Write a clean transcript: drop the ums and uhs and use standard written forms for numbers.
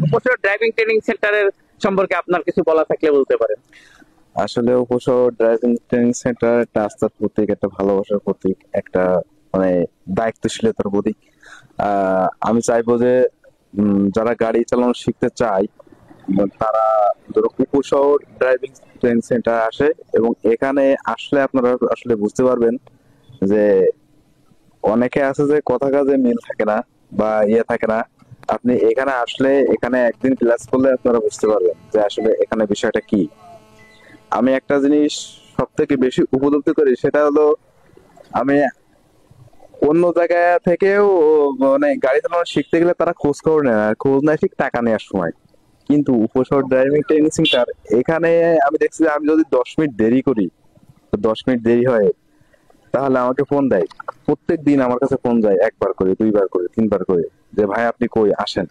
উপশহর driving training সেন্টারের সম্পর্কে আপনার কিছু বলা থাকলে বলতে পারেন। আসলে উপশহর ড্রাইভিং ট্রেনিং সেন্টার একটা আস্থার প্রতীক, একটা ভালোবাসার প্রতীক, একটা মানে দায়িত্বশীলতার প্রতীক। আমি চাইবো যে যারা গাড়ি চালানো শিখতে চায় তারা ধরো উপশহর ড্রাইভিং ট্রেনিং সেন্টার আসে, এবং এখানে আসলে আপনারা আসলে বুঝতে পারবেন যে অনেকে আছে যে কথা কাজে মিল থাকে না বা থাকে না। আপনি এখানে আসলে এখানে একদিন ক্লাস করলে আপনারা বুঝতে পারবেন যে আসলে এখানে বিষয়টা কি। আমি একটা জিনিস সব থেকে বেশি উপলব্ধি করি, সেটা হলো আমি অন্য জায়গা থেকেও মানে গাড়ি চালানো শিখতে গেলে তারা খোঁজ খবর নেয় না, খোঁজ নেয় ঠিক টাকা নেওয়ার সময়। কিন্তু উপশহর ড্রাইভিং ট্রেনিং সেন্টার এখানে আমি দেখছি যে আমি যদি 10 মিনিট দেরি করি, তো 10 মিনিট দেরি হয়, তাহলে আমাকে ফোন দেয়। প্রত্যেক দিন আমার কাছে ফোন যায়, একবার করে, দুইবার করে, তিনবার করে, যে ভাই আপনি কই আসেন।